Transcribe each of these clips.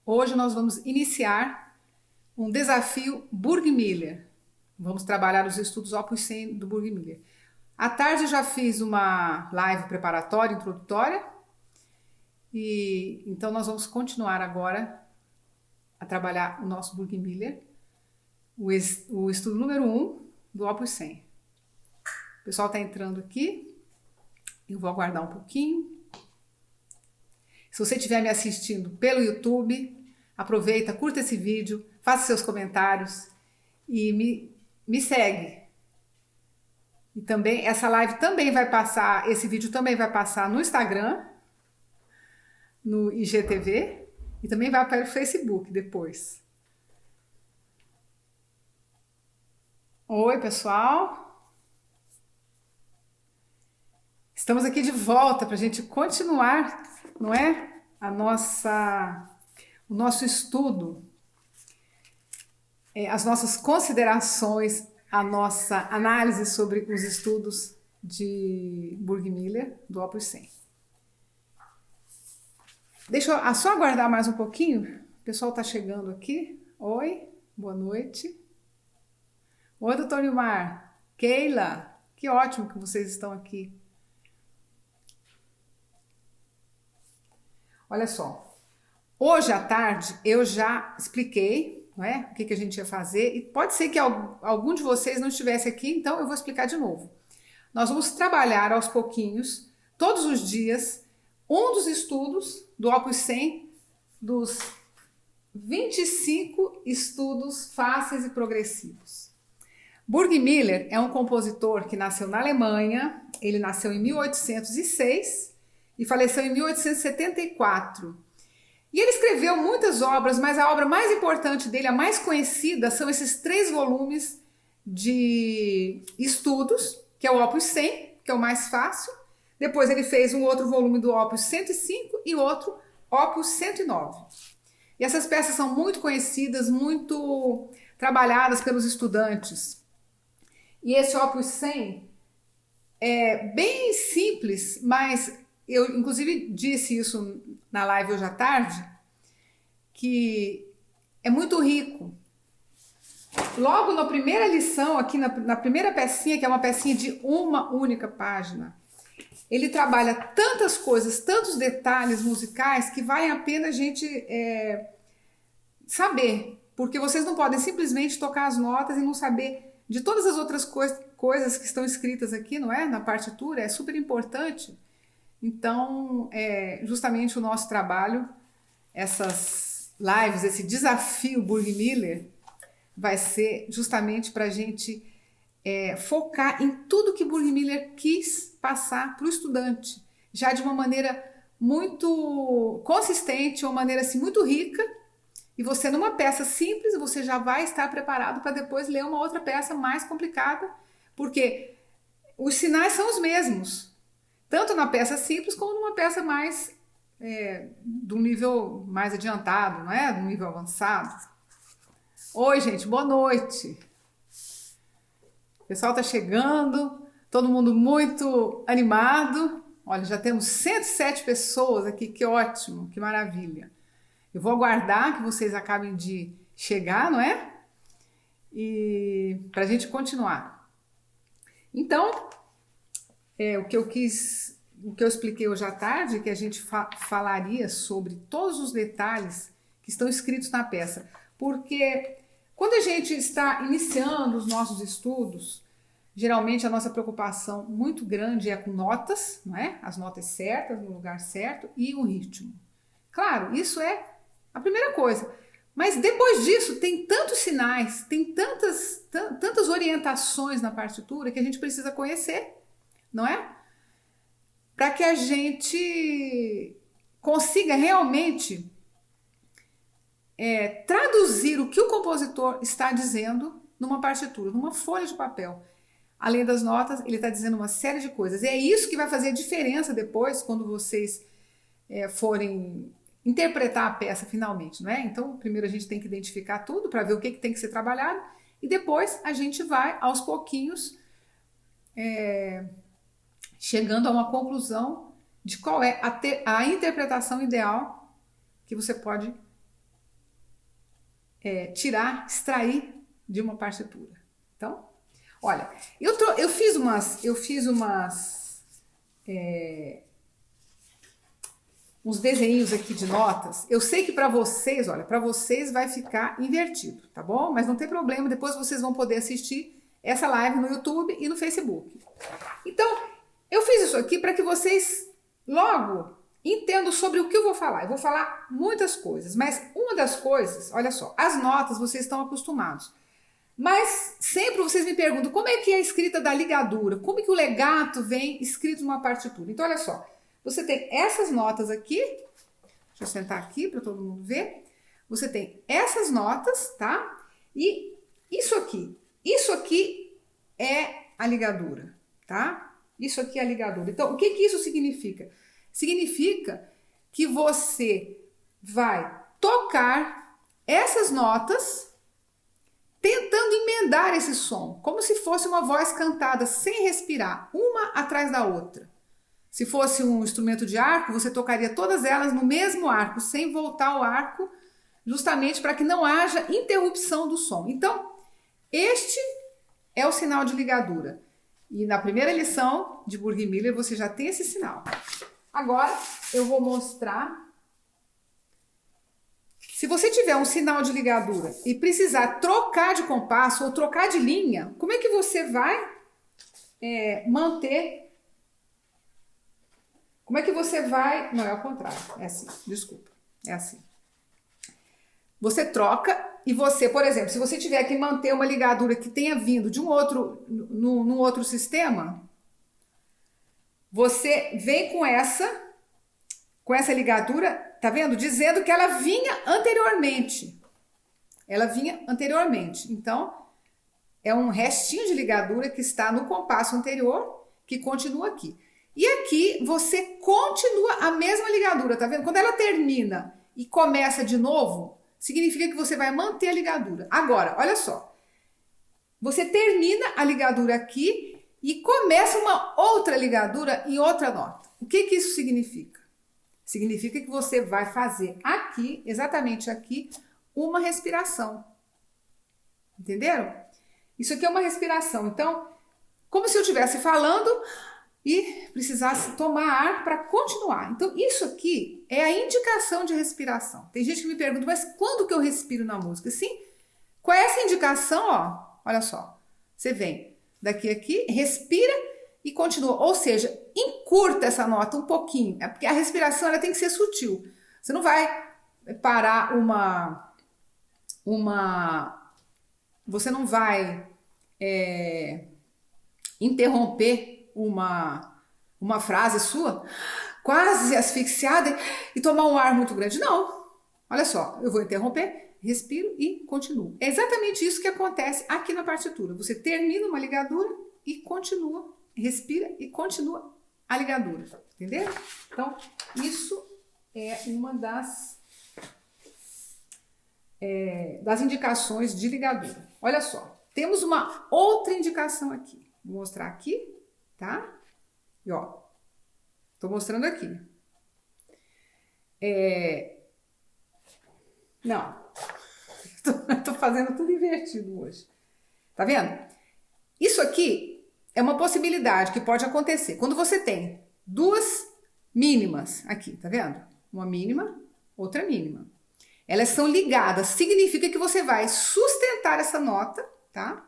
Hoje nós vamos iniciar um desafio Burgmüller. Vamos trabalhar os estudos Opus 100 do Burgmüller. À tarde já fiz uma live preparatória, introdutória, e então nós vamos continuar agora a trabalhar o nosso Burgmüller, o estudo número 1 do Opus 100. O pessoal está entrando aqui, eu vou aguardar um pouquinho. Se você estiver me assistindo pelo YouTube, aproveita, curta esse vídeo, faça seus comentários e me segue. E também, essa live também vai passar, esse vídeo também vai passar no Instagram, no IGTV, e também vai para o Facebook depois. Oi, pessoal! Estamos aqui de volta para a gente continuar, não é? O nosso estudo, as nossas considerações, a nossa análise sobre os estudos de Burgmüller, do Opus 100. Deixa eu só aguardar mais um pouquinho. O pessoal está chegando aqui. Oi, boa noite. Oi, doutor Nilmar. Keila, que ótimo que vocês estão aqui. Olha só, hoje à tarde eu já expliquei, não é, o que a gente ia fazer, e pode ser que algum de vocês não estivesse aqui, então eu vou explicar de novo. Nós vamos trabalhar aos pouquinhos, todos os dias, um dos estudos do Opus 100, dos 25 estudos fáceis e progressivos. Burgmüller é um compositor que nasceu na Alemanha, ele nasceu em 1806 e faleceu em 1874. E ele escreveu muitas obras, mas a obra mais importante dele, a mais conhecida, são esses 3 volumes de estudos, que é o Opus 100, que é o mais fácil. Depois ele fez um outro volume do Opus 105 e outro Opus 109. E essas peças são muito conhecidas, muito trabalhadas pelos estudantes. E esse Opus 100 é bem simples, mas eu inclusive disse isso na live hoje à tarde, que é muito rico. Logo na primeira lição, aqui na primeira pecinha, que é uma pecinha de uma única página, ele trabalha tantas coisas, tantos detalhes musicais, que vale a pena a gente saber, porque vocês não podem simplesmente tocar as notas e não saber de todas as outras coisas que estão escritas aqui, não é? Na partitura, é super importante. Então, justamente o nosso trabalho, essas lives, esse desafio Burgmüller, vai ser justamente para a gente focar em tudo que Burgmüller quis passar para o estudante, já de uma maneira muito consistente, uma maneira assim, muito rica, e você numa peça simples, você já vai estar preparado para depois ler uma outra peça mais complicada, porque os sinais são os mesmos, tanto na peça simples como numa peça mais de um nível mais adiantado, não é? De um nível avançado. Oi, gente, boa noite. O pessoal está chegando, todo mundo muito animado. Olha, já temos 107 pessoas aqui, que ótimo, que maravilha. Eu vou aguardar que vocês acabem de chegar, não é? E para a gente continuar. Então, o que eu expliquei hoje à tarde, que a gente falaria sobre todos os detalhes que estão escritos na peça. Porque quando a gente está iniciando os nossos estudos, geralmente a nossa preocupação muito grande é com notas, não é? As notas certas, no lugar certo, e o ritmo. Claro, isso é a primeira coisa. Mas depois disso, tem tantos sinais, tem tantas orientações na partitura que a gente precisa conhecer, não é? Para que a gente consiga realmente traduzir o que o compositor está dizendo numa partitura, numa folha de papel. Além das notas, ele está dizendo uma série de coisas. E é isso que vai fazer a diferença depois, quando vocês forem interpretar a peça finalmente, não é? Então, primeiro a gente tem que identificar tudo para ver o que tem que ser trabalhado, e depois a gente vai, aos pouquinhos, chegando a uma conclusão de qual é a interpretação ideal que você pode extrair de uma partitura. Então, olha, eu fiz uns desenhos aqui de notas. Eu sei que para vocês, olha, para vocês vai ficar invertido, tá bom? Mas não tem problema, depois vocês vão poder assistir essa live no YouTube e no Facebook. Então, eu fiz isso aqui para que vocês logo entendam sobre o que eu vou falar. Eu vou falar muitas coisas, mas uma das coisas, olha só, as notas vocês estão acostumados. Mas sempre vocês me perguntam como é que é a escrita da ligadura, como é que o legato vem escrito numa partitura. Então, olha só, você tem essas notas aqui, deixa eu sentar aqui para todo mundo ver. Você tem essas notas, tá? E isso aqui é a ligadura, tá? Isso aqui é a ligadura. Então, o que isso significa? Significa que você vai tocar essas notas tentando emendar esse som, como se fosse uma voz cantada sem respirar, uma atrás da outra. Se fosse um instrumento de arco, você tocaria todas elas no mesmo arco, sem voltar o arco, justamente para que não haja interrupção do som. Então, este é o sinal de ligadura. E na primeira lição de Burgmüller você já tem esse sinal. Agora eu vou mostrar. Se você tiver um sinal de ligadura e precisar trocar de compasso ou trocar de linha, como é que você vai manter? Como é que você vai... Não, é ao contrário. É assim, desculpa. É assim. Você troca e você, por exemplo, se você tiver que manter uma ligadura que tenha vindo de num outro sistema, você vem com essa ligadura, tá vendo? Dizendo que ela vinha anteriormente. Ela vinha anteriormente. Então, é um restinho de ligadura que está no compasso anterior, que continua aqui. E aqui você continua a mesma ligadura, tá vendo? Quando ela termina e começa de novo, significa que você vai manter a ligadura. Agora, olha só. Você termina a ligadura aqui e começa uma outra ligadura em outra nota. O que isso significa? Significa que você vai fazer aqui, exatamente aqui, uma respiração. Entenderam? Isso aqui é uma respiração. Então, como se eu estivesse falando e precisasse tomar ar para continuar. Então, isso aqui é a indicação de respiração. Tem gente que me pergunta, mas quando que eu respiro na música? Sim, com essa indicação, ó, olha só, você vem daqui a aqui, respira e continua. Ou seja, encurta essa nota um pouquinho. É porque a respiração ela tem que ser sutil. Você não vai parar você não vai interromper uma frase sua, quase asfixiada, e tomar um ar muito grande. Não. Olha só, eu vou interromper, respiro e continuo. É exatamente isso que acontece aqui na partitura. Você termina uma ligadura e continua, respira e continua a ligadura. Entendeu? Então, isso é uma das indicações de ligadura. Olha só, temos uma outra indicação aqui. Vou mostrar aqui, tá? E ó, tô mostrando aqui. Não, tô fazendo tudo invertido hoje. Tá vendo? Isso aqui é uma possibilidade que pode acontecer. Quando você tem duas mínimas aqui, tá vendo? Uma mínima, outra mínima. Elas são ligadas, significa que você vai sustentar essa nota, tá?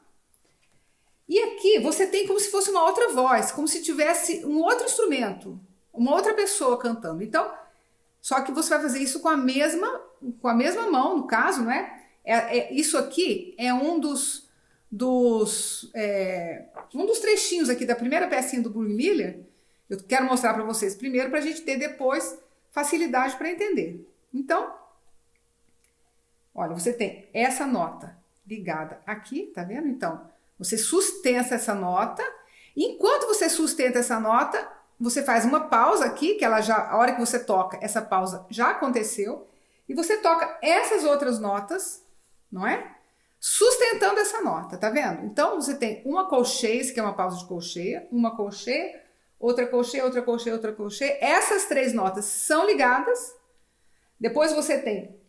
E aqui você tem como se fosse uma outra voz, como se tivesse um outro instrumento, uma outra pessoa cantando. Então, só que você vai fazer isso com a mesma mão, no caso, não é? Isso aqui é um dos trechinhos aqui da primeira pecinha do Burgmüller. Eu quero mostrar para vocês primeiro, para a gente ter depois facilidade para entender. Então, olha, você tem essa nota ligada aqui, tá vendo? Então, você sustenta essa nota. Enquanto você sustenta essa nota, você faz uma pausa aqui, que a hora que você toca, essa pausa já aconteceu. E você toca essas outras notas, não é? Sustentando essa nota, tá vendo? Então, você tem uma colcheia, isso que é uma pausa de colcheia, uma colcheia, outra colcheia, outra colcheia, outra colcheia. Essas três notas são ligadas. Depois você tem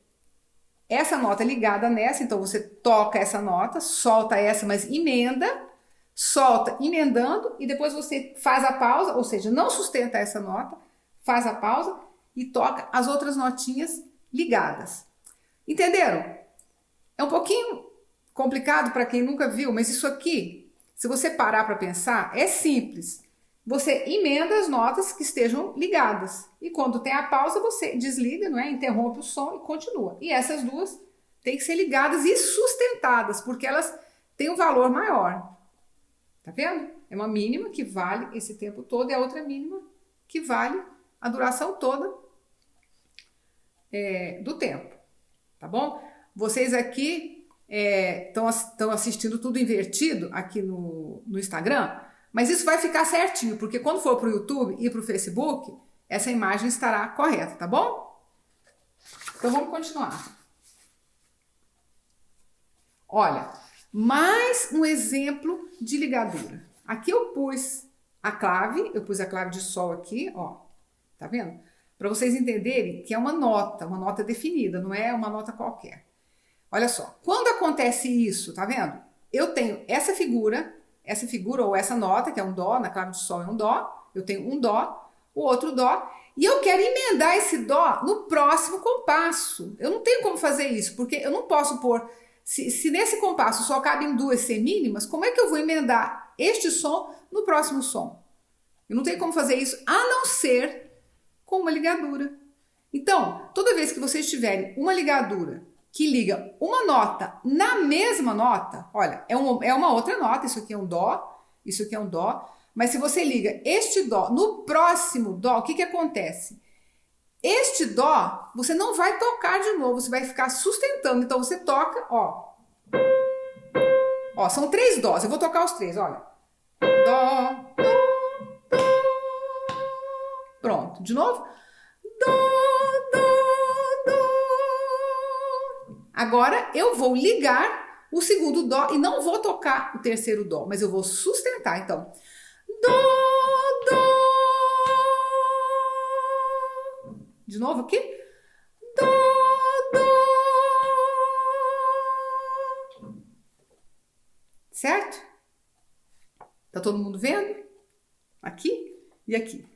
essa nota ligada nessa, então você toca essa nota, solta essa, mas emenda, solta emendando e depois você faz a pausa, ou seja, não sustenta essa nota, faz a pausa e toca as outras notinhas ligadas. Entenderam? É um pouquinho complicado para quem nunca viu, mas isso aqui, se você parar para pensar, é simples. Você emenda as notas que estejam ligadas. E quando tem a pausa, você desliga, não é? Interrompe o som e continua. E essas duas têm que ser ligadas e sustentadas, porque elas têm um valor maior. Tá vendo? É uma mínima que vale esse tempo todo e a outra mínima que vale a duração toda do tempo. Tá bom? Vocês aqui estão assistindo tudo invertido aqui no Instagram, mas isso vai ficar certinho, porque quando for para o YouTube e para o Facebook, essa imagem estará correta, tá bom? Então vamos continuar. Olha, mais um exemplo de ligadura. Aqui eu pus a clave de sol aqui, ó, tá vendo? Para vocês entenderem que é uma nota definida, não é uma nota qualquer. Olha só, quando acontece isso, tá vendo? Eu tenho essa figura ou essa nota, que é um dó, na clave de sol é um dó, eu tenho um dó, o outro dó, e eu quero emendar esse dó no próximo compasso. Eu não tenho como fazer isso, porque eu não posso pôr, se nesse compasso só cabem duas semínimas, como é que eu vou emendar este som no próximo som? Eu não tenho como fazer isso, a não ser com uma ligadura. Então, toda vez que vocês tiverem uma ligadura que liga uma nota na mesma nota, olha, é uma outra nota, isso aqui é um dó, isso aqui é um dó, mas se você liga este dó no próximo dó, o que acontece? Este dó, você não vai tocar de novo, você vai ficar sustentando, então você toca, ó, são 3 dós, eu vou tocar os 3, olha, dó, dó, dó, pronto, de novo, dó, dó, agora eu vou ligar o segundo dó e não vou tocar o terceiro dó, mas eu vou sustentar. Então, dó, dó. De novo aqui. Dó, dó. Certo? Tá todo mundo vendo? Aqui e aqui.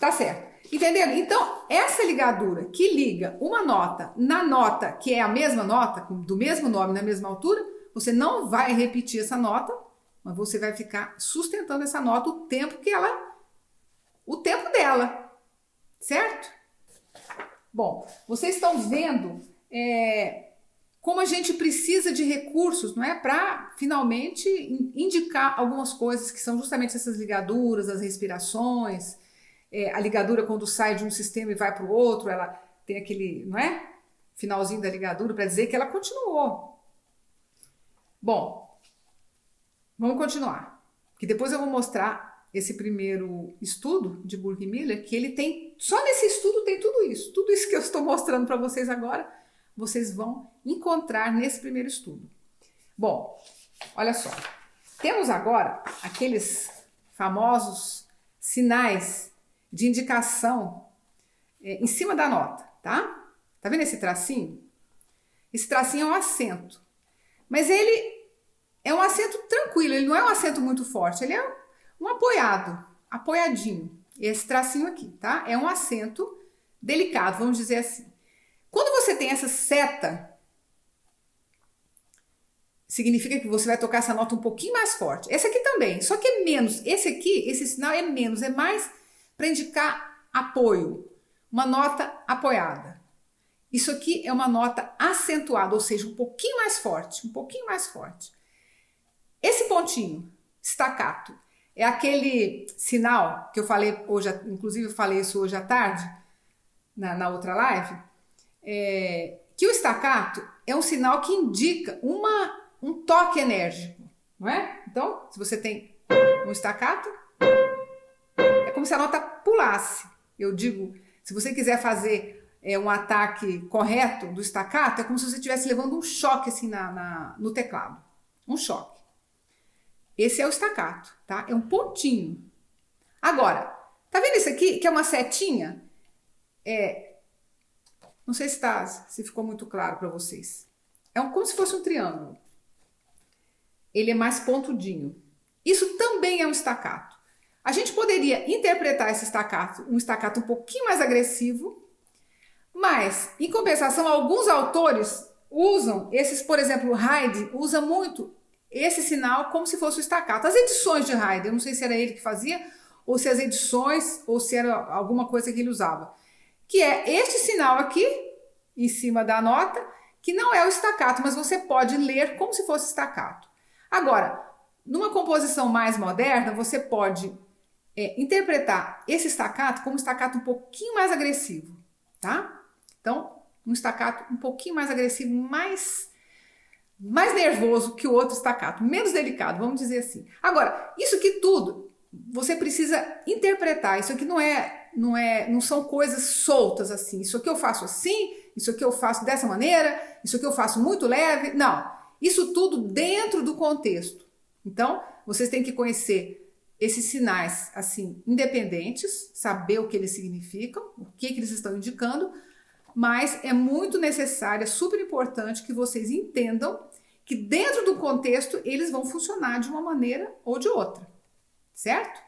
Tá certo. Entenderam? Então, essa ligadura que liga uma nota na nota que é a mesma nota, do mesmo nome, na mesma altura, você não vai repetir essa nota, mas você vai ficar sustentando essa nota o tempo dela, certo? Bom, vocês estão vendo como a gente precisa de recursos, não é, para finalmente indicar algumas coisas que são justamente essas ligaduras, as respirações. A ligadura, quando sai de um sistema e vai para o outro, ela tem aquele, não é? Finalzinho da ligadura para dizer que ela continuou. Bom, vamos continuar. Que depois eu vou mostrar esse primeiro estudo de Burke e Miller, que ele tem, só nesse estudo tem tudo isso. Tudo isso que eu estou mostrando para vocês agora, vocês vão encontrar nesse primeiro estudo. Bom, olha só. Temos agora aqueles famosos sinais de indicação em cima da nota, tá? Tá vendo esse tracinho? Esse tracinho é um acento, mas ele é um acento tranquilo, ele não é um acento muito forte, ele é um apoiadinho, esse tracinho aqui, tá? É um acento delicado, vamos dizer assim. Quando você tem essa seta, significa que você vai tocar essa nota um pouquinho mais forte. Esse aqui também, só que é menos. Esse aqui, esse sinal é menos, é mais para indicar apoio, uma nota apoiada. Isso aqui é uma nota acentuada, ou seja, um pouquinho mais forte, um pouquinho mais forte. Esse pontinho, staccato, é aquele sinal que eu falei hoje, inclusive eu falei isso hoje à tarde, na outra live, que o staccato é um sinal que indica um toque enérgico, não é? Então, se você tem um staccato, é como se a nota pulasse. Eu digo, se você quiser fazer um ataque correto do staccato, é como se você estivesse levando um choque assim no teclado. Um choque. Esse é o staccato, tá? É um pontinho. Agora, tá vendo isso aqui, que é uma setinha? Não sei se ficou muito claro para vocês. Como se fosse um triângulo. Ele é mais pontudinho. Isso também é um staccato. A gente poderia interpretar esse staccato, um staccato um pouquinho mais agressivo, mas, em compensação, alguns autores usam por exemplo, o Haydn usa muito esse sinal como se fosse o staccato. As edições de Haydn, eu não sei se era ele que fazia, ou se as edições, ou se era alguma coisa que ele usava, que é este sinal aqui, em cima da nota, que não é o staccato, mas você pode ler como se fosse staccato. Agora, numa composição mais moderna, você pode interpretar esse staccato como um staccato um pouquinho mais agressivo, tá? Então, um staccato um pouquinho mais agressivo, mais nervoso que o outro staccato, menos delicado, vamos dizer assim. Agora, isso aqui tudo, você precisa interpretar. Isso aqui não são coisas soltas assim. Isso aqui eu faço assim, isso aqui eu faço dessa maneira, isso aqui eu faço muito leve. Não, isso tudo dentro do contexto. Então, vocês têm que conhecer esses sinais assim independentes, saber o que eles significam, o que eles estão indicando, mas é muito necessário, é super importante que vocês entendam que dentro do contexto eles vão funcionar de uma maneira ou de outra, certo?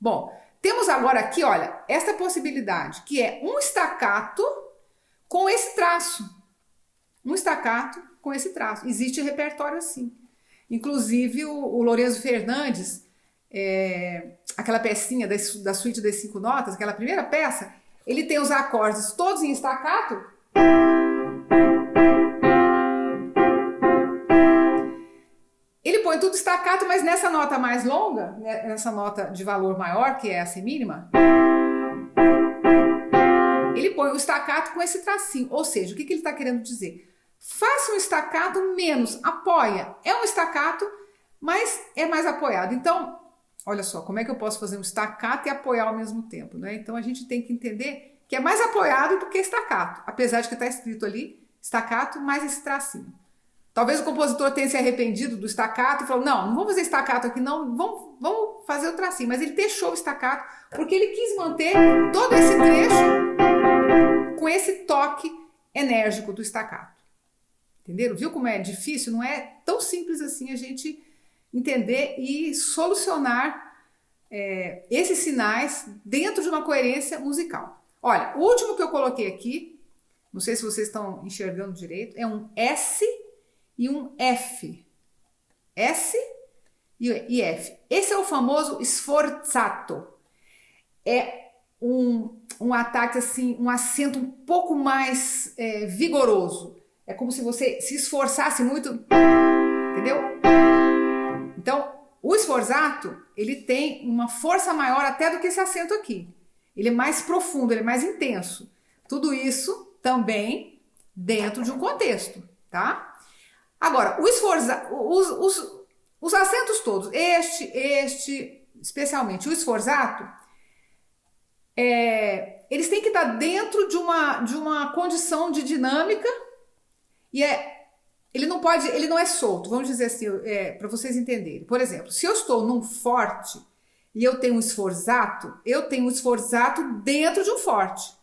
Bom, temos agora aqui, olha, esta possibilidade, que é um staccato com esse traço. Um staccato com esse traço. Existe repertório assim. Inclusive o Lourenço Fernandes, aquela pecinha da suíte das 5 notas, aquela primeira peça, ele tem os acordes todos em staccato. Ele põe tudo staccato, mas nessa nota mais longa, nessa nota de valor maior, que é a semínima, ele põe o staccato com esse tracinho. Ou seja, o que ele está querendo dizer? Faça um staccato menos, apoia. É um staccato, mas é mais apoiado. Então, olha só, como é que eu posso fazer um staccato e apoiar ao mesmo tempo, né? Então a gente tem que entender que é mais apoiado do que staccato, apesar de que está escrito ali staccato mais esse tracinho. Talvez o compositor tenha se arrependido do staccato e falou, não vamos fazer staccato aqui não, vamos fazer o tracinho. Mas ele deixou o staccato porque ele quis manter todo esse trecho com esse toque enérgico do staccato. Entenderam? Viu como é difícil? Não é tão simples assim a gente entender e solucionar esses sinais dentro de uma coerência musical. Olha, o último que eu coloquei aqui, não sei se vocês estão enxergando direito, é um S e um F. S e F. Esse é o famoso sforzato. É um ataque assim, um acento um pouco mais vigoroso. É como se você se esforçasse muito, entendeu? Então, o sforzato, ele tem uma força maior até do que esse acento aqui. Ele é mais profundo, ele é mais intenso. Tudo isso também dentro de um contexto, tá? Agora, os acentos todos, especialmente o sforzato, eles têm que estar dentro de uma condição de dinâmica e ele não é solto, vamos dizer assim, para vocês entenderem. Por exemplo, se eu estou num forte e eu tenho um sforzato dentro de um forte.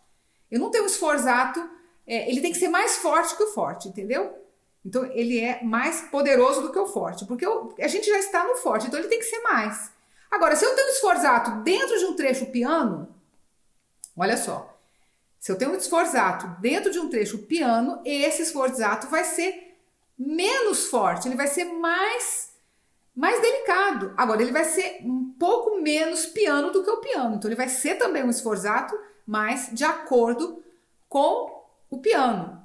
Eu não tenho um sforzato, ele tem que ser mais forte que o forte, entendeu? Então ele é mais poderoso do que o forte, porque a gente já está no forte, então ele tem que ser mais. Agora, se eu tenho um sforzato dentro de um trecho piano, olha só, se eu tenho um sforzato dentro de um trecho piano, esse sforzato vai ser menos forte, ele vai ser mais delicado. Agora, ele vai ser um pouco menos piano do que o piano. Então, ele vai ser também um sforzato, mas de acordo com o piano,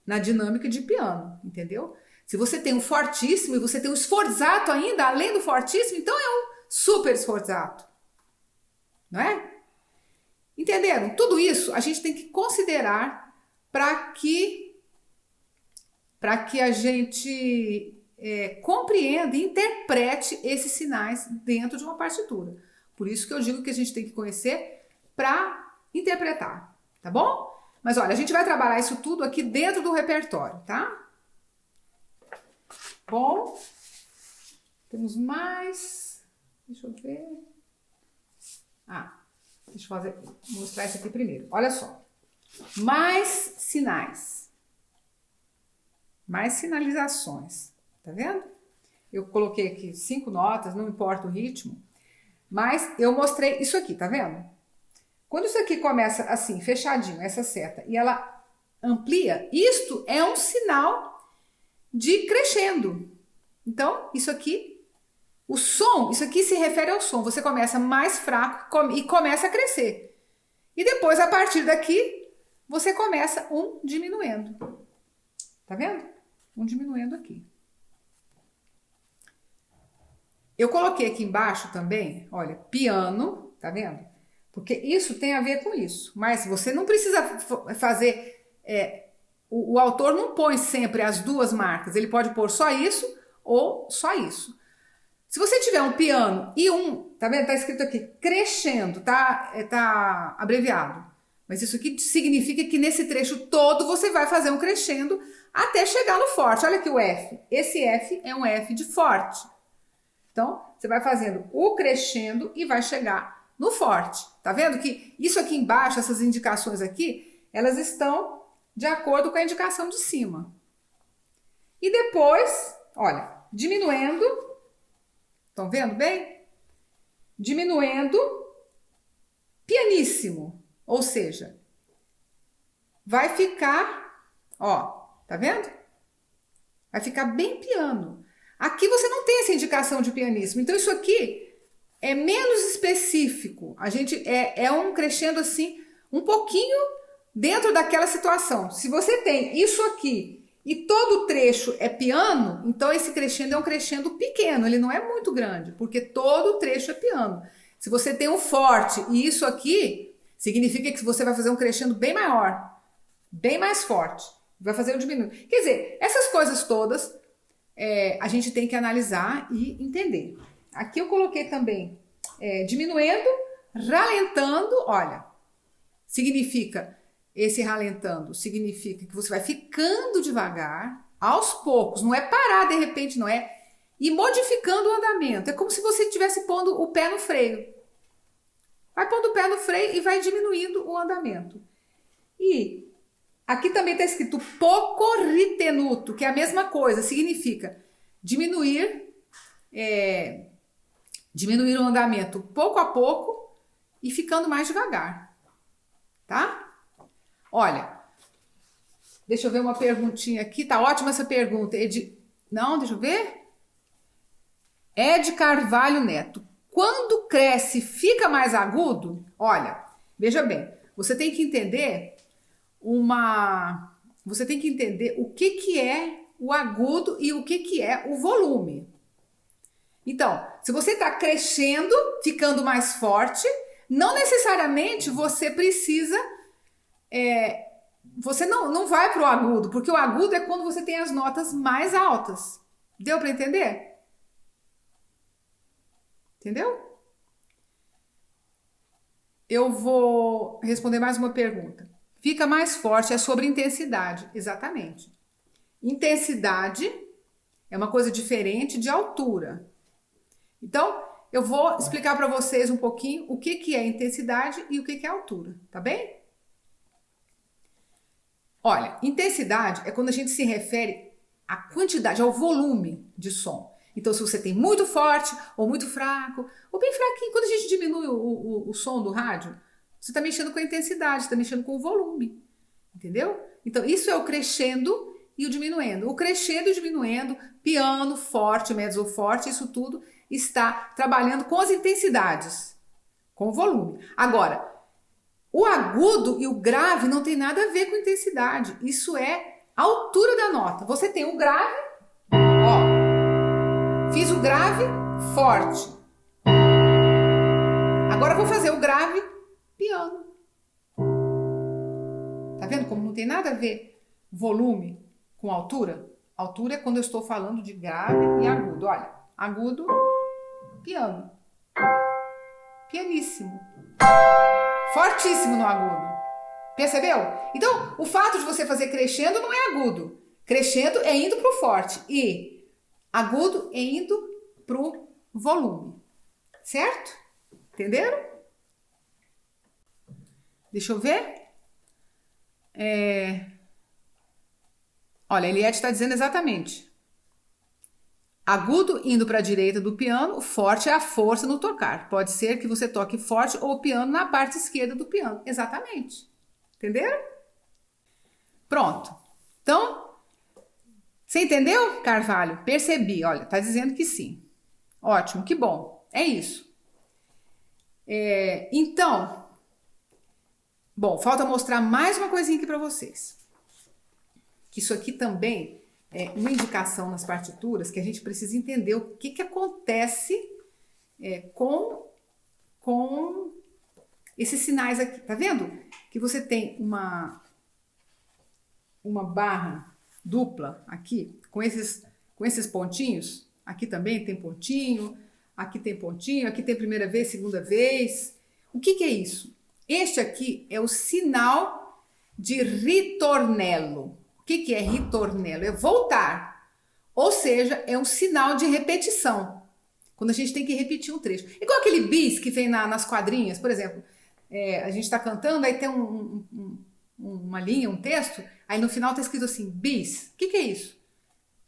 na dinâmica de piano, entendeu? Se você tem um fortíssimo e você tem um sforzato ainda, além do fortíssimo, então é um super sforzato. Não é? Entenderam? Tudo isso a gente tem que considerar para que a gente compreenda e interprete esses sinais dentro de uma partitura. Por isso que eu digo que a gente tem que conhecer para interpretar, tá bom? Mas olha, a gente vai trabalhar isso tudo aqui dentro do repertório, tá? Bom, temos mais... Deixa eu ver... deixa eu mostrar isso aqui primeiro. Olha só. mais sinais, mais sinalizações, tá vendo? Eu coloquei aqui 5 notas, não importa o ritmo, mas eu mostrei isso aqui, tá vendo? Quando isso aqui começa assim, fechadinho, essa seta, e ela amplia, isto é um sinal de crescendo. Então, isso aqui, o som, isso aqui se refere ao som. Você começa mais fraco e começa a crescer. E depois, a partir daqui, você começa um diminuendo. Tá vendo? Um diminuendo aqui. Eu coloquei aqui embaixo também, olha, piano, tá vendo? Porque isso tem a ver com isso. Mas você não precisa fazer... o autor não põe sempre as duas marcas. Ele pode pôr só isso ou só isso. Se você tiver um piano e tá vendo? Tá escrito aqui, crescendo, tá abreviado. Mas isso aqui significa que nesse trecho todo você vai fazer um crescendo até chegar no forte. Olha aqui o F. Esse F é um F de forte. Então, você vai fazendo o crescendo e vai chegar no forte. Tá vendo que isso aqui embaixo, essas indicações aqui, elas estão de acordo com a indicação de cima. E depois, olha, diminuindo, estão vendo bem? Diminuindo pianíssimo, ou seja, vai ficar, ó, tá vendo? Vai ficar bem piano. Aqui você não tem essa indicação de pianíssimo, então isso aqui é menos específico. A gente é um crescendo assim, um pouquinho dentro daquela situação. Se você tem isso aqui e todo o trecho é piano, então esse crescendo é um crescendo pequeno, ele não é muito grande, porque todo o trecho é piano. Se você tem um forte e isso aqui, significa que você vai fazer um crescendo bem maior, bem mais forte, vai fazer um diminuir. Quer dizer, essas coisas todas a gente tem que analisar e entender. Aqui eu coloquei também diminuindo, ralentando, olha, significa... Esse ralentando significa que você vai ficando devagar, aos poucos, não é parar de repente, não é? E modificando o andamento. É como se você estivesse pondo o pé no freio. Vai pondo o pé no freio e vai diminuindo o andamento. E aqui também está escrito poco ritenuto, que é a mesma coisa, significa diminuir o andamento pouco a pouco e ficando mais devagar. Tá? Olha, deixa eu ver uma perguntinha aqui. Tá ótima essa pergunta. Não, deixa eu ver. Ed Carvalho Neto. Quando cresce, fica mais agudo? Olha, veja bem. Você tem que entender Você tem que entender o que é o agudo e o que é o volume. Então, se você está crescendo, ficando mais forte, não necessariamente você precisa... você não vai para o agudo, porque o agudo é quando você tem as notas mais altas. Deu para entender? Entendeu? Eu vou responder mais uma pergunta. Fica mais forte, é sobre intensidade. Exatamente. Intensidade é uma coisa diferente de altura. Então, eu vou explicar para vocês um pouquinho o que é intensidade e o que é altura, tá bem? Olha, intensidade é quando a gente se refere à quantidade, ao volume de som. Então, se você tem muito forte ou muito fraco, ou bem fraquinho, quando a gente diminui o som do rádio, você está mexendo com a intensidade, está mexendo com o volume, entendeu? Então, isso é o crescendo e o diminuendo. O crescendo e o diminuendo, piano, forte, mezzo forte, isso tudo está trabalhando com as intensidades, com o volume. Agora, o agudo e o grave não tem nada a ver com intensidade. Isso é a altura da nota. Você tem o grave, ó. Fiz o grave forte. Agora vou fazer o grave piano. Tá vendo como não tem nada a ver volume com altura? Altura é quando eu estou falando de grave e agudo. Olha, agudo, piano. Pianíssimo. Fortíssimo no agudo. Percebeu? Então, o fato de você fazer crescendo não é agudo. Crescendo é indo para o forte. E agudo é indo para o volume. Certo? Entenderam? Deixa eu ver. Olha, a Eliette está dizendo exatamente. Agudo indo para a direita do piano, forte é a força no tocar. Pode ser que você toque forte ou o piano na parte esquerda do piano. Exatamente. Entenderam? Pronto. Então, você entendeu, Carvalho? Percebi. Olha, tá dizendo que sim. Ótimo, que bom. É isso. Então, bom, falta mostrar mais uma coisinha aqui para vocês. Que isso aqui também é uma indicação nas partituras que a gente precisa entender o que acontece com esses sinais aqui. Tá vendo? Que você tem uma barra dupla aqui, com esses pontinhos. Aqui também tem pontinho, aqui tem pontinho, aqui tem primeira vez, segunda vez. O que é isso? Este aqui é o sinal de ritornello. O que é ritornello? É voltar. Ou seja, é um sinal de repetição. Quando a gente tem que repetir um trecho. Igual aquele bis que vem nas quadrinhas, por exemplo. A gente está cantando, aí tem uma linha, um texto, aí no final está escrito assim, bis. O que é isso?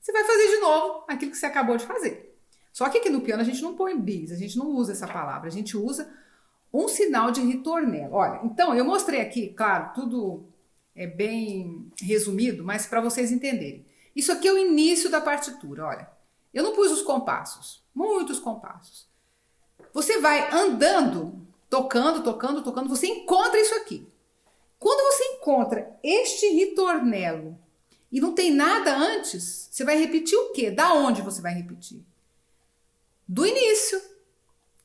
Você vai fazer de novo aquilo que você acabou de fazer. Só que aqui no piano a gente não põe bis, a gente não usa essa palavra, a gente usa um sinal de ritornello. Olha, então eu mostrei aqui, claro, tudo é bem resumido, mas para vocês entenderem. Isso aqui é o início da partitura, olha. Eu não pus os compassos, muitos compassos. Você vai andando, tocando, você encontra isso aqui. Quando você encontra este ritornello e não tem nada antes, você vai repetir o quê? Da onde você vai repetir? Do início.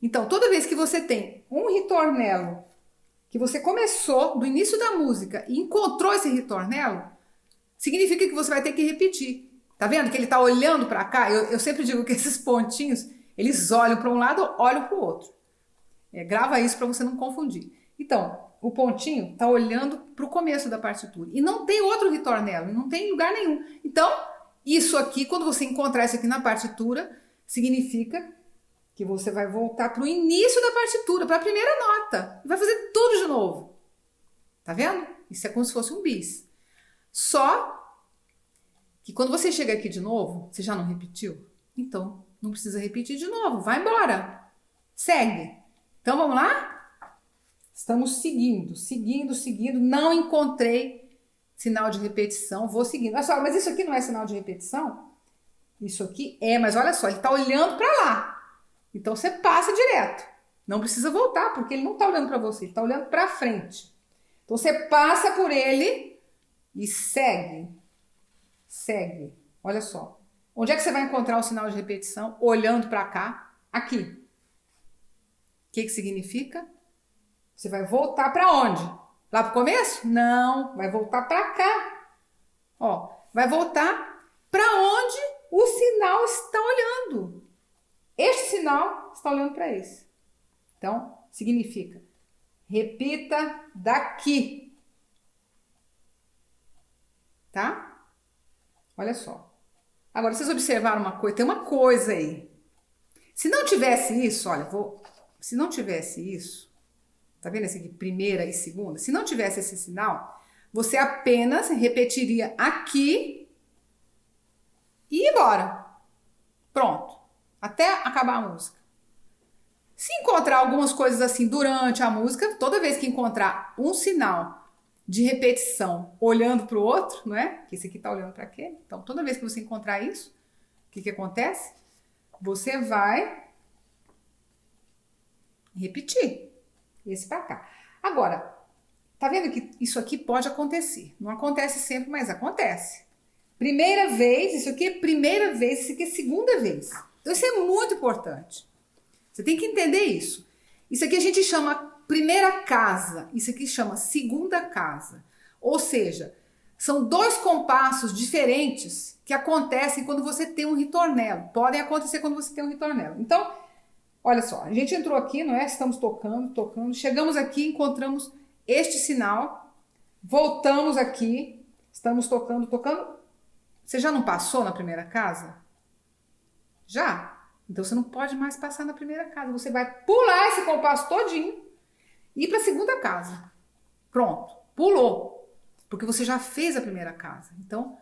Então, toda vez que você tem um ritornello que você começou do início da música e encontrou esse ritornello, significa que você vai ter que repetir. Tá vendo que ele tá olhando para cá? Eu sempre digo que esses pontinhos, eles olham para um lado, olham para o outro. Grava isso para você não confundir. Então, o pontinho tá olhando para o começo da partitura e não tem outro ritornello, não tem lugar nenhum. Então, isso aqui, quando você encontrar isso aqui na partitura, significa que você vai voltar para o início da partitura, para a primeira nota. E vai fazer tudo de novo. Tá vendo? Isso é como se fosse um bis. Só que quando você chega aqui de novo, você já não repetiu? Então, não precisa repetir de novo. Vai embora. Segue. Então, vamos lá? Estamos seguindo. Não encontrei sinal de repetição. Vou seguindo. Olha só, mas isso aqui não é sinal de repetição? Isso aqui é, mas olha só, ele está olhando para lá. Então você passa direto. Não precisa voltar, porque ele não está olhando para você, ele está olhando para frente. Então você passa por ele e segue. Segue. Olha só. Onde é que você vai encontrar o sinal de repetição? Olhando para cá. Aqui. O que significa? Você vai voltar para onde? Lá para o começo? Não. Vai voltar para cá. Ó, vai voltar para onde o sinal está olhando. Este sinal está olhando para esse. Então, significa, repita daqui. Tá? Olha só. Agora, vocês observaram uma coisa? Tem uma coisa aí. Se não tivesse isso, olha, se não tivesse isso, tá vendo esse aqui, primeira e segunda? Se não tivesse esse sinal, você apenas repetiria aqui e ir embora. Pronto. Até acabar a música. Se encontrar algumas coisas assim durante a música, toda vez que encontrar um sinal de repetição olhando para o outro, não é? Que esse aqui está olhando para aquele. Então, toda vez que você encontrar isso, o que acontece? Você vai repetir esse para cá. Agora, tá vendo que isso aqui pode acontecer? Não acontece sempre, mas acontece. Primeira vez, isso aqui é primeira vez, isso aqui é segunda vez. Então isso é muito importante. Você tem que entender isso. Isso aqui a gente chama primeira casa, isso aqui chama segunda casa. Ou seja, são dois compassos diferentes que acontecem quando você tem um ritornello. Podem acontecer quando você tem um ritornello. Então, olha só, a gente entrou aqui, não é? Estamos tocando, chegamos aqui, encontramos este sinal, voltamos aqui, estamos tocando. Você já não passou na primeira casa? Já? Então você não pode mais passar na primeira casa. Você vai pular esse compasso todinho e ir para a segunda casa. Pronto, pulou. porque você já fez a primeira casa. Então,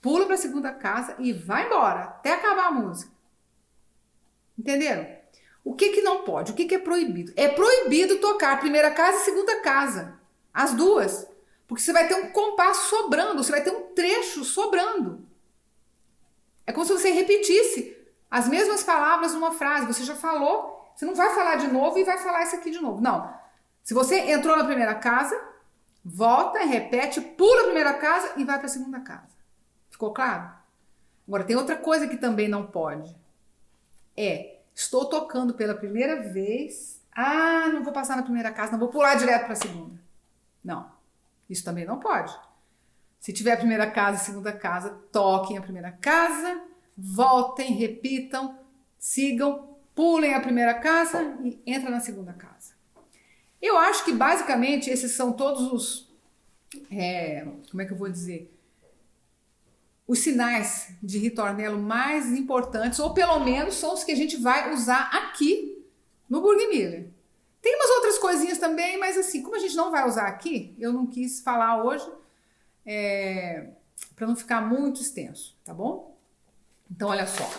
pula para a segunda casa e vai embora, até acabar a música. Entenderam? O que não pode? O que é proibido? É proibido tocar a primeira casa e a segunda casa. As duas. Porque você vai ter um compasso sobrando, você vai ter um trecho sobrando. É como se você repetisse as mesmas palavras numa frase. Você já falou, você não vai falar de novo e vai falar isso aqui de novo. Não. Se você entrou na primeira casa, volta, repete, pula a primeira casa e vai para a segunda casa. Ficou claro? Agora, tem outra coisa que também não pode. Estou tocando pela primeira vez. Não vou passar na primeira casa, não vou pular direto para a segunda. Não, isso também não pode. Se tiver a primeira casa e a segunda casa, toquem a primeira casa, voltem, repitam, sigam, pulem a primeira casa e entrem na segunda casa. Eu acho que basicamente esses são todos os, como é que eu vou dizer? Os sinais de ritornelo mais importantes, ou pelo menos são os que a gente vai usar aqui no Burgmüller. Tem umas outras coisinhas também, mas assim, como a gente não vai usar aqui, eu não quis falar hoje, para não ficar muito extenso, tá bom? Então, olha só.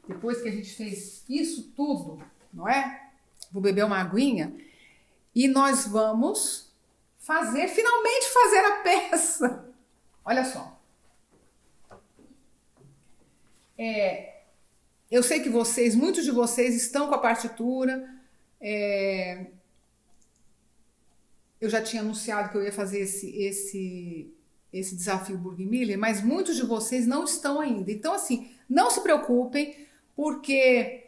Depois que a gente fez isso tudo, não é? Vou beber uma aguinha e nós vamos finalmente fazer a peça. Olha só. Eu sei que muitos de vocês estão com a partitura. Eu já tinha anunciado que eu ia fazer esse desafio Burgmüller, mas muitos de vocês não estão ainda. Então, assim, não se preocupem, porque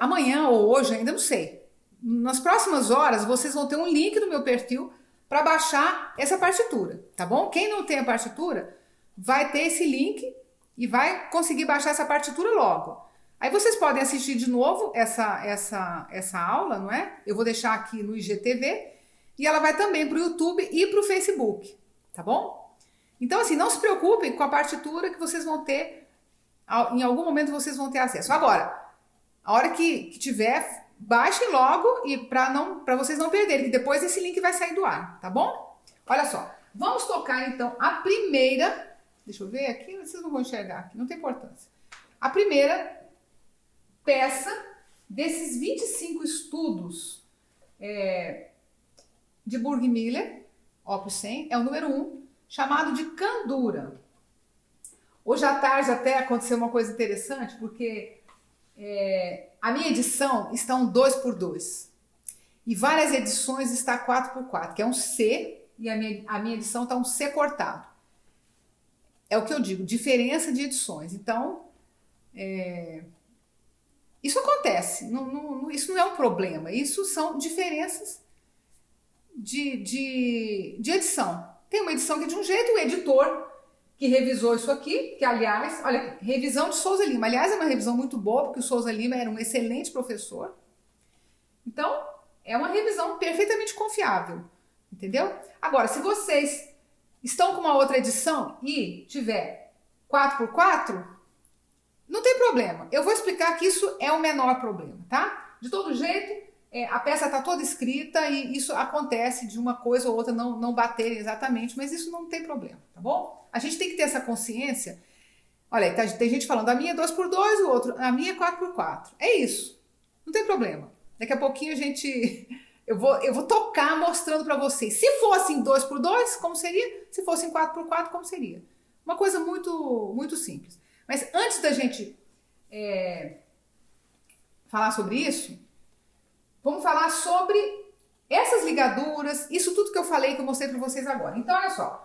amanhã ou hoje, ainda não sei, nas próximas horas vocês vão ter um link no meu perfil para baixar essa partitura, tá bom? Quem não tem a partitura vai ter esse link e vai conseguir baixar essa partitura logo. Aí vocês podem assistir de novo essa aula, não é? Eu vou deixar aqui no IGTV e ela vai também para o YouTube e para o Facebook, tá bom? Então, assim, não se preocupem com a partitura que vocês vão ter, em algum momento vocês vão ter acesso. Agora, a hora que tiver, baixem logo e para vocês não perderem, que depois esse link vai sair do ar, tá bom? Olha só, vamos tocar então a primeira. Deixa eu ver aqui, vocês não vão enxergar aqui, não tem importância. A primeira peça desses 25 estudos de Burgmüller, Opus 100, é o número 1, chamado de Candura. Hoje à tarde até aconteceu uma coisa interessante, porque a minha edição está um 2x2. E várias edições está 4x4, que é um C, e a minha edição está um C cortado. É o que eu digo, diferença de edições. Então, isso acontece, isso não é um problema, isso são diferenças de edição. Tem uma edição que é de um jeito, o editor que revisou isso aqui, que aliás, olha, revisão de Souza Lima. Aliás, é uma revisão muito boa, porque o Souza Lima era um excelente professor. Então, é uma revisão perfeitamente confiável, entendeu? Agora, se vocês estão com uma outra edição e tiver 4x4, não tem problema. Eu vou explicar que isso é o menor problema, tá? De todo jeito, a peça está toda escrita e isso acontece de uma coisa ou outra não baterem exatamente, mas isso não tem problema, tá bom? A gente tem que ter essa consciência. Olha, tem gente falando, a minha é 2x2, o outro, a minha é 4x4. É isso, não tem problema. Daqui a pouquinho eu vou tocar mostrando para vocês. Se fosse em 2x2, como seria? Se fosse em 4x4, como seria? Uma coisa muito, muito simples. Mas antes da gente falar sobre isso, vamos falar sobre essas ligaduras, isso tudo que eu falei, que eu mostrei para vocês agora. Então, olha só.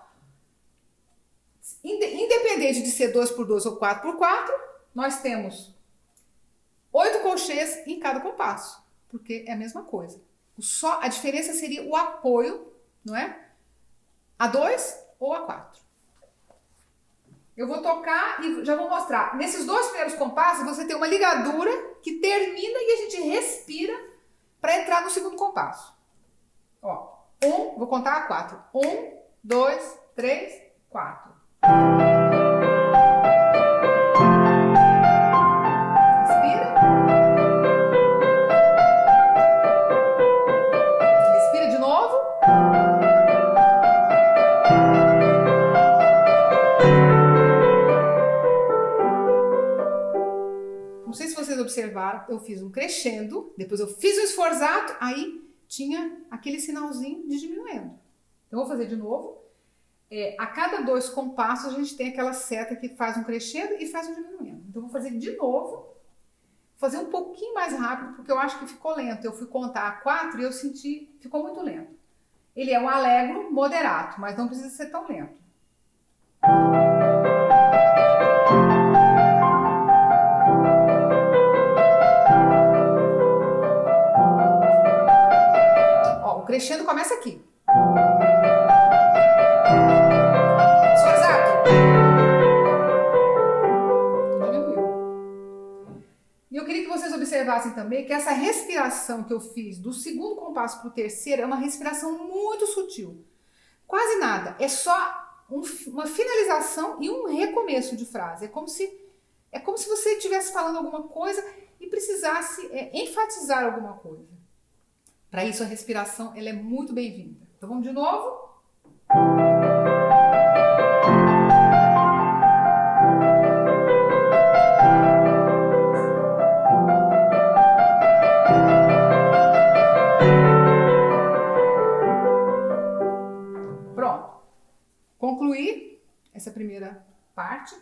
Independente de ser 2x2 ou 4x4, nós temos 8 colchês em cada compasso, porque é a mesma coisa. Só a diferença seria o apoio, não é? A2 ou A4. Eu vou tocar e já vou mostrar. Nesses dois primeiros compassos, você tem uma ligadura que termina e a gente respira para entrar no segundo compasso. Ó, vou contar a 4. 1, 2, 3, 4. Respira de novo. observaram, eu fiz um crescendo, depois eu fiz um sforzato, aí tinha aquele sinalzinho de diminuindo. Então, eu vou fazer de novo. A cada 2 compassos, a gente tem aquela seta que faz um crescendo e faz um diminuindo. Então, eu vou fazer de novo, fazer um pouquinho mais rápido, porque eu acho que ficou lento. Eu fui contar a 4 e eu senti, ficou muito lento. Ele é um allegro moderato, mas não precisa ser tão lento. Ó, o crescendo começa aqui. Sforzato. Diminuiu. E eu queria que vocês observassem também que essa respiração que eu fiz do segundo compasso para o terceiro é uma respiração muito sutil. Quase nada. É só uma finalização e um recomeço de frase. É como se você estivesse falando alguma coisa e precisasse enfatizar alguma coisa. Para isso, a respiração ela é muito bem-vinda. Então, vamos de novo? Pronto. Concluí essa primeira parte.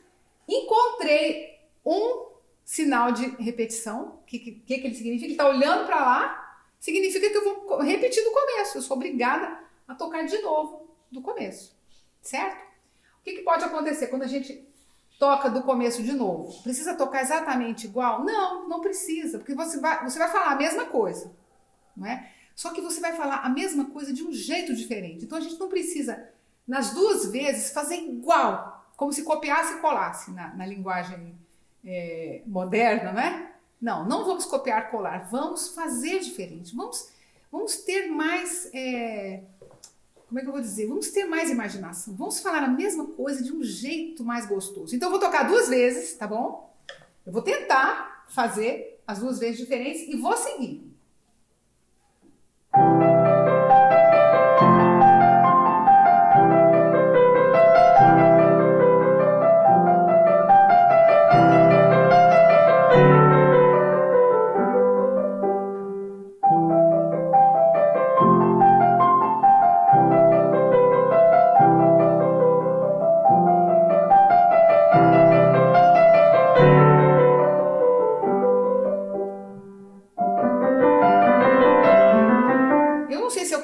Encontrei um sinal de repetição. O que ele significa? Ele está olhando para lá. Significa que eu vou repetir do começo. Eu sou obrigada a tocar de novo do começo. Certo? O que pode acontecer quando a gente toca do começo de novo? Precisa tocar exatamente igual? Não, não precisa. Porque você vai falar a mesma coisa. Não é? Só que você vai falar a mesma coisa de um jeito diferente. Então a gente não precisa, nas 2 vezes, fazer igual. Como se copiasse e colasse na linguagem moderna, não é? Não vamos copiar e colar, vamos fazer diferente, vamos ter mais, como é que eu vou dizer? Vamos ter mais imaginação, vamos falar a mesma coisa de um jeito mais gostoso. Então eu vou tocar 2 vezes, tá bom? Eu vou tentar fazer as 2 vezes diferentes e vou seguir.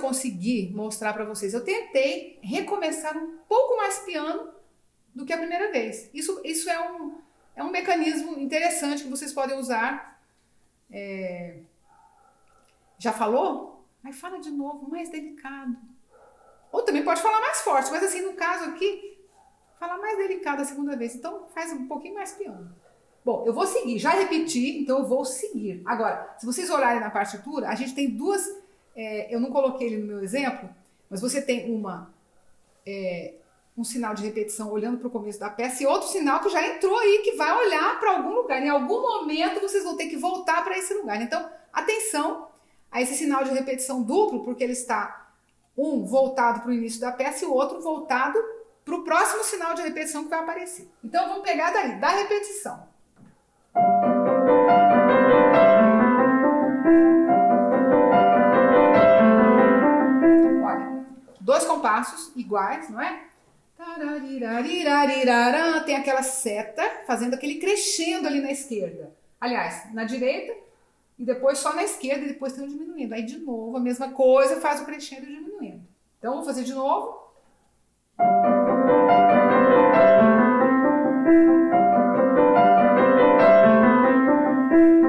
Consegui mostrar para vocês. Eu tentei recomeçar um pouco mais piano do que a primeira vez. Isso é um mecanismo interessante que vocês podem usar. Já falou? Aí fala de novo, mais delicado. Ou também pode falar mais forte, mas assim, no caso aqui, fala mais delicado a segunda vez. Então faz um pouquinho mais piano. Bom, eu vou seguir. Já repeti, então eu vou seguir. Agora, se vocês olharem na partitura, a gente tem 2... eu não coloquei ele no meu exemplo, mas você tem um sinal de repetição olhando para o começo da peça e outro sinal que já entrou aí, que vai olhar para algum lugar. Em algum momento vocês vão ter que voltar para esse lugar. Então, atenção a esse sinal de repetição duplo, porque ele está um voltado para o início da peça e o outro voltado para o próximo sinal de repetição que vai aparecer. Então, vamos pegar daí, da repetição. Olha, 2 compassos iguais, não é? Tem aquela seta fazendo aquele crescendo ali na esquerda. Aliás, na direita e depois só na esquerda e depois tem um diminuindo. Aí de novo a mesma coisa, faz o crescendo e o diminuindo. Então vou fazer de novo.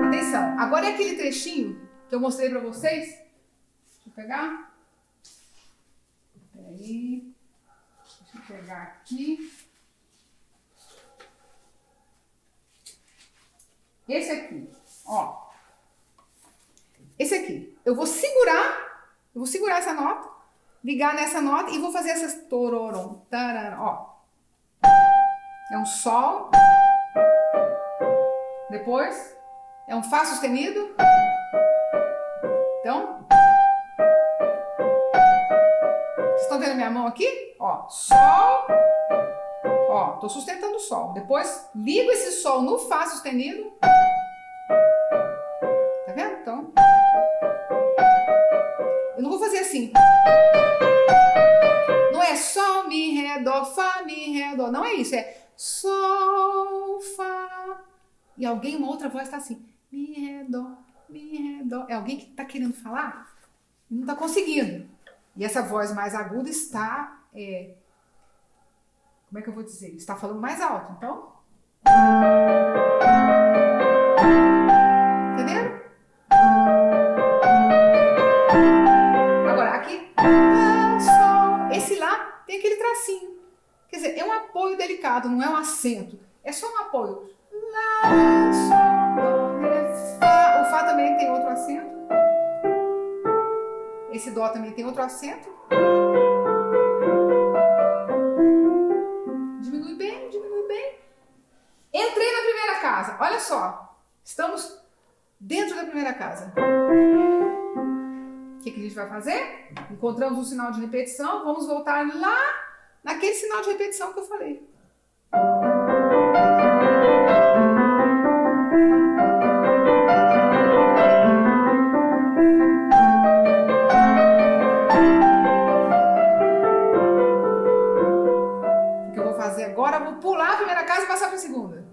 Atenção, agora é aquele trechinho que eu mostrei pra vocês. Deixa eu pegar. Peraí. Deixa eu pegar aqui. Esse aqui, ó. Esse aqui. Eu vou segurar essa nota, ligar nessa nota e vou fazer essas tororom, tararam, ó. É um sol. Depois é um Fá sustenido. Então, vocês estão vendo minha mão aqui? Ó, Sol. Ó, tô sustentando o Sol. Depois ligo esse Sol no Fá sustenido. dó. Não é isso, é sol, fá. E alguém, uma outra voz está assim, mi, ré, dó, mi, ré, dó. É alguém que está querendo falar e não está conseguindo. E essa voz mais aguda está, como é que eu vou dizer? Está falando mais alto, então. Entenderam? Agora, aqui, lá, sol. Esse lá tem aquele tracinho. Quer dizer, é um apoio delicado, não é um acento. É só um apoio. Lá, sol, dó, ré, fá. O fá também tem outro acento. Esse dó também tem outro acento. Diminui bem, diminui bem. Entrei na primeira casa. Olha só. Estamos dentro da primeira casa. O que a gente vai fazer? Encontramos um sinal de repetição. Vamos voltar lá naquele sinal de repetição que eu falei. O que eu vou fazer agora? Eu vou pular a primeira casa e passar para a segunda.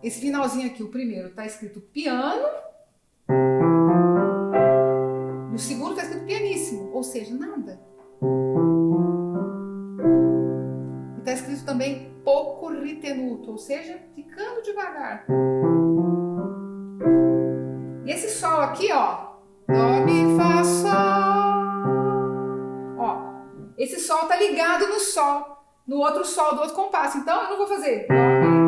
Esse finalzinho aqui, o primeiro, está escrito piano. E o segundo está escrito pianíssimo, ou seja, nada. E está escrito também pouco ritenuto, ou seja, ficando devagar. E esse sol aqui, ó, dó, mi, fá, sol. Ó, esse sol está ligado no sol, no outro sol do outro compasso. Então eu não vou fazer dó, mi.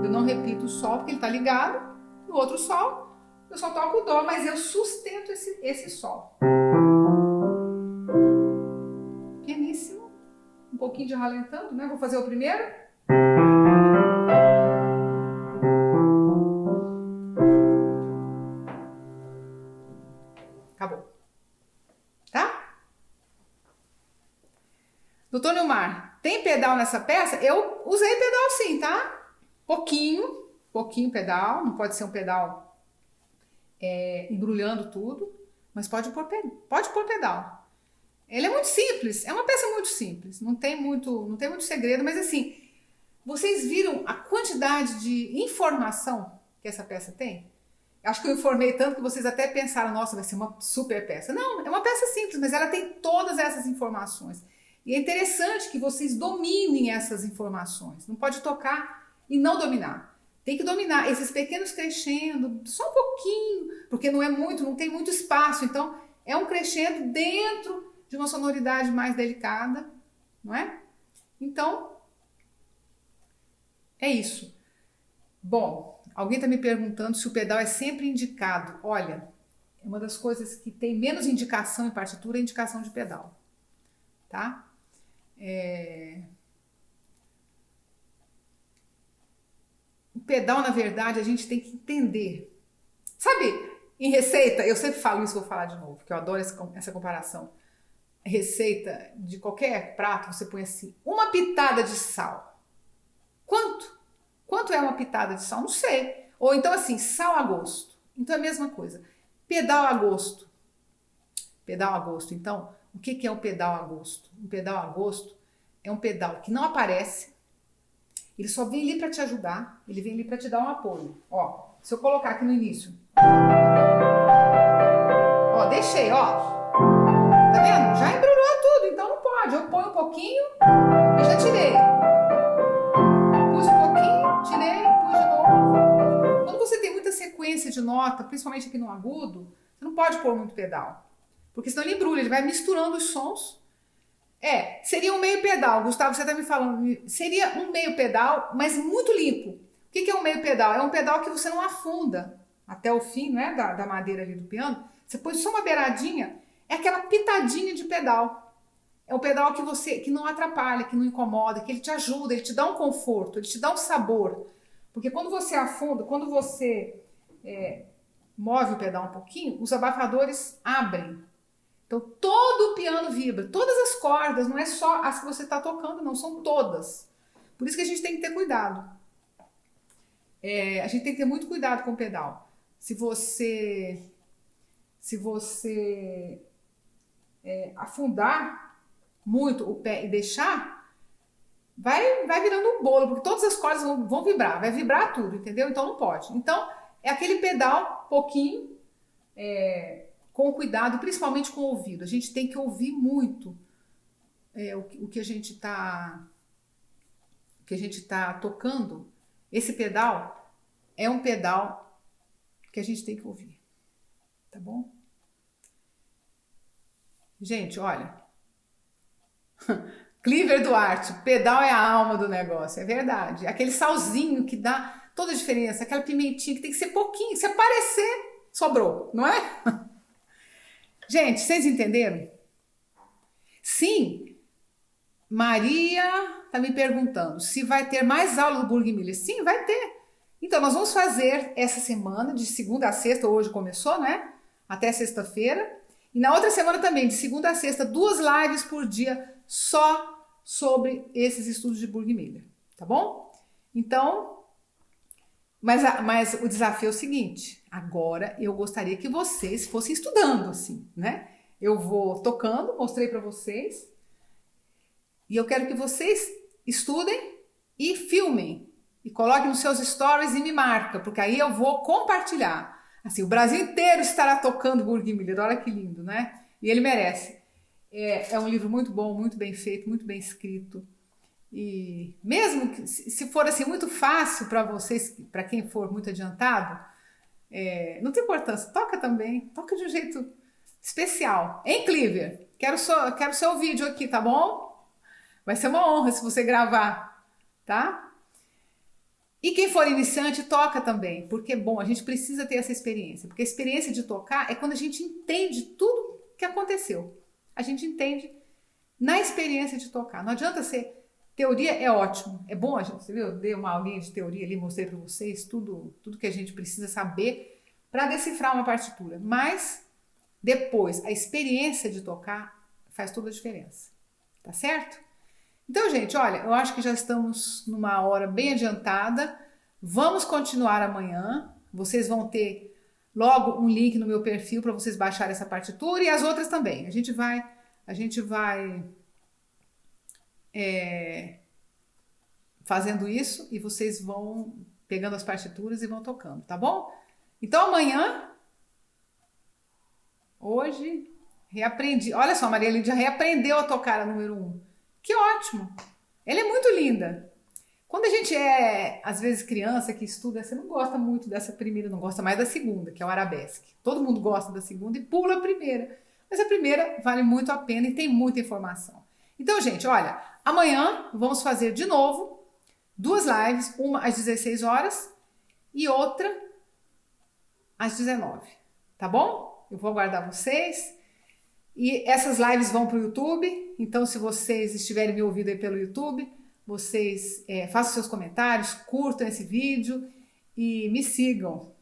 Eu não repito o sol porque ele está ligado no outro sol. Eu só toco o dó, mas eu sustento esse sol. Pianíssimo. Um pouquinho de ralentando, né? Vou fazer o primeiro. Acabou. Tá? Doutor Nilmar, tem pedal nessa peça? Eu usei pedal sim, tá? Pouquinho pedal. Não pode ser um pedal embrulhando tudo, mas pode pôr pedal. Ele é muito simples, é uma peça muito simples, não tem muito segredo, mas assim, vocês viram a quantidade de informação que essa peça tem? Acho que eu informei tanto que vocês até pensaram, nossa, vai ser uma super peça. Não, é uma peça simples, mas ela tem todas essas informações. E é interessante que vocês dominem essas informações. Não pode tocar e não dominar. Tem que dominar esses pequenos crescendo, só um pouquinho, porque não tem muito espaço. Então, é um crescendo dentro de uma sonoridade mais delicada, não é? Então, é isso. Bom, alguém está me perguntando se o pedal é sempre indicado. Olha, é uma das coisas que tem menos indicação em partitura, é a indicação de pedal, tá? O pedal, na verdade, a gente tem que entender. Sabe, em receita, eu sempre falo isso, vou falar de novo, porque eu adoro essa comparação. Receita de qualquer prato, você põe assim, uma pitada de sal. Quanto? Quanto é uma pitada de sal? Não sei. Ou então assim, sal a gosto. Então é a mesma coisa. Pedal a gosto. Pedal a gosto. Então, o que é um pedal a gosto? Um pedal a gosto é um pedal que não aparece. Ele só vem ali para te ajudar. Ele vem ali para te dar um apoio. Ó, se eu colocar aqui no início. Ó, deixei, ó. Tá vendo? Já embrulhou tudo, então não pode. Eu ponho um pouquinho e já tirei. Pus um pouquinho, tirei, pus de novo. Quando você tem muita sequência de nota, principalmente aqui no agudo, você não pode pôr muito pedal. Porque senão ele embrulha, ele vai misturando os sons. Seria um meio pedal. Gustavo, você está me falando. Seria um meio pedal, mas muito limpo. O que é um meio pedal? É um pedal que você não afunda até o fim, não é? Da madeira ali do piano. Você põe só uma beiradinha. É aquela pitadinha de pedal. É um pedal que não atrapalha, que não incomoda, que ele te ajuda, ele te dá um conforto, ele te dá um sabor. Porque quando você afunda, quando você move o pedal um pouquinho, os abafadores abrem. Então todo o piano vibra, todas as cordas, não é só as que você está tocando, não, são todas. Por isso que a gente tem que ter cuidado. A gente tem que ter muito cuidado com o pedal. Se você afundar muito o pé e deixar, vai virando um bolo, porque todas as cordas vão vibrar, vai vibrar tudo, entendeu? Então não pode. Então é aquele pedal pouquinho, com cuidado, principalmente com o ouvido. A gente tem que ouvir muito o que a gente está tocando. Esse pedal é um pedal que a gente tem que ouvir, tá bom? Gente, olha, Cliver Duarte, pedal é a alma do negócio, é verdade. Aquele salzinho que dá toda a diferença, aquela pimentinha que tem que ser pouquinho, se aparecer, sobrou, não é? Gente, vocês entenderam? Sim, Maria está me perguntando se vai ter mais aula do Burgmüller. Sim, vai ter. Então, nós vamos fazer essa semana, de segunda a sexta, hoje começou, né? Até sexta-feira. E na outra semana também, de segunda a sexta, 2 lives por dia só sobre esses estudos de Burgmüller, tá bom? Então, mas o desafio é o seguinte, agora eu gostaria que vocês fossem estudando, assim, né? Eu vou tocando, mostrei para vocês, e eu quero que vocês estudem e filmem, e coloquem nos seus stories e me marca, porque aí eu vou compartilhar. Assim, o Brasil inteiro estará tocando Burgmüller, olha que lindo, né? E ele merece. É um livro muito bom, muito bem feito, muito bem escrito. E mesmo que, se for assim muito fácil para vocês, para quem for muito adiantado, não tem importância, toca também, toca de um jeito especial. Hein, Cliver? Quero seu vídeo aqui, tá bom? Vai ser uma honra se você gravar, tá? E quem for iniciante, toca também, porque, bom, a gente precisa ter essa experiência, porque a experiência de tocar é quando a gente entende tudo que aconteceu. A gente entende na experiência de tocar. Não adianta ser... Teoria é ótimo, é bom, você viu? Eu dei uma aulinha de teoria ali, mostrei para vocês tudo que a gente precisa saber para decifrar uma partitura. Mas, depois, a experiência de tocar faz toda a diferença, tá certo? Então, gente, olha, eu acho que já estamos numa hora bem adiantada. Vamos continuar amanhã. Vocês vão ter logo um link no meu perfil para vocês baixarem essa partitura e as outras também. A gente vai fazendo isso e vocês vão pegando as partituras e vão tocando, tá bom? Então, amanhã, hoje, reaprendi. Olha só, a Maria Lídia reaprendeu a tocar a número 1. Que ótimo! Ela é muito linda. Quando a gente às vezes, criança que estuda, você não gosta muito dessa primeira, não gosta mais da segunda, que é o arabesque. Todo mundo gosta da segunda e pula a primeira. Mas a primeira vale muito a pena e tem muita informação. Então, gente, olha, amanhã vamos fazer de novo 2 lives, uma às 16 horas e outra às 19, tá bom? Eu vou aguardar vocês. E essas lives vão para o YouTube, então se vocês estiverem me ouvindo aí pelo YouTube, vocês façam seus comentários, curtam esse vídeo e me sigam.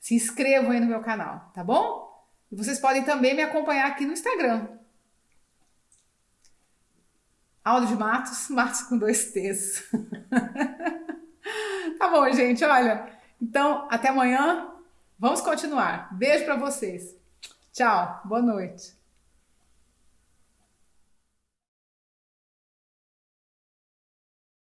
Se inscrevam aí no meu canal, tá bom? E vocês podem também me acompanhar aqui no Instagram. Aldo de Matos, Matos com 2 T's. Tá bom, gente, olha. Então, até amanhã. Vamos continuar. Beijo para vocês. Tchau, boa noite.